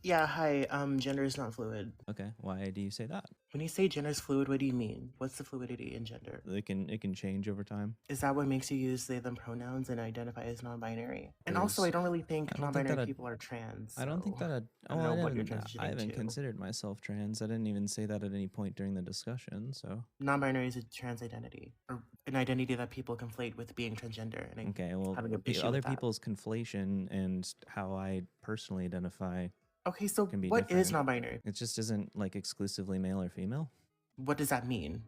Yeah, hi. Gender is not fluid. Okay, why do you say that? When you say gender is fluid, what do you mean? What's the fluidity in gender? It can change over time. Is that what makes you use they them pronouns and identify as non-binary? And also, There's I don't really think I don't think non-binary that a people are trans, I don't think so that a I don't oh know what you're transitioning I haven't to. considered myself trans. I didn't even say that at any point during the discussion. So Non-binary is a trans identity, or an identity that people conflate with being transgender, and I'm okay, well, having an issue other with that. people's conflation and how I personally identify Okay, so can be what is different. non-binary? It just isn't like exclusively male or female. What does that mean?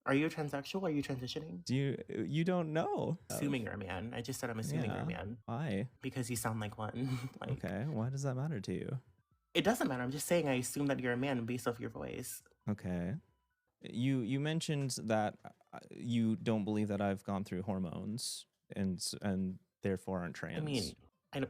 Are you transsexual? Are you transitioning? Do you don't know? Assuming you're a man. I just said I'm assuming you're a man. Why? Because you sound like one. Okay, why does that matter to you? It doesn't matter. I'm just saying I assume that you're a man based off your voice. Okay. You mentioned that you don't believe that I've gone through hormones and therefore aren't trans. I mean,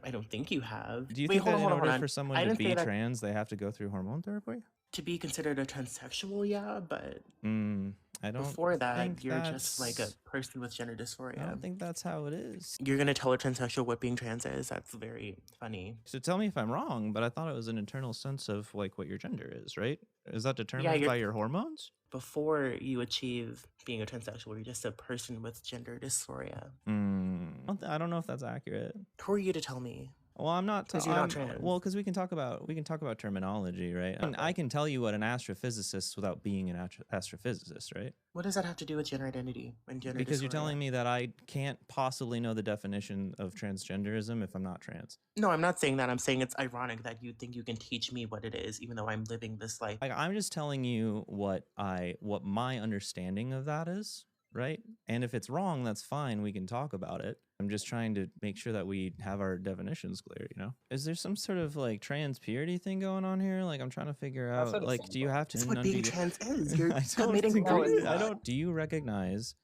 I don't think you have. Do you Wait, think hold that on, in hold order on. for someone I to didn't say be that trans, they have to go through hormone therapy? to be considered a transsexual, yeah, but I don't before that, think you're just like a that's. person with gender I dysphoria. don't think that's how it is. You're gonna tell a transsexual what being trans is? That's very funny. So tell me if I'm wrong, but I thought it was an internal sense of like what your gender is, right? Is that Yeah, determined by your hormones? before you achieve being a transsexual, you're just a person with gender dysphoria. I don't know if that's accurate. Who are you to tell me? Well, I'm not. Because you're not trans. Well, because we can talk about terminology, right? And I can tell you what an astrophysicist without being an astrophysicist, right? What does that have to do with gender identity and gender Because you're dysphoria? telling me that I can't possibly know the definition of transgenderism if I'm not trans. No, I'm not saying that. I'm saying it's ironic that you think you can teach me what it is, even though I'm living this life. Like I'm just telling you what my understanding of that is, right? And if it's wrong, that's fine. We can talk about it. I'm just trying to make sure that we have our definitions clear, you know? Is there some sort of like trans purity thing going on here? Like I'm trying to figure out, like, do you have to? That's what being trans is. You're I committing don't. Do you recognize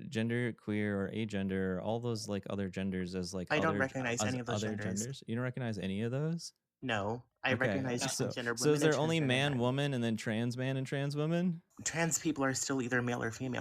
gender queer or agender, all those like other genders as like I don't recognize any of those genders. You don't recognize any of those? No, I recognize transgender women. So is there and only transgender man, men. woman, and then trans man and trans woman? Trans people are still either male or female.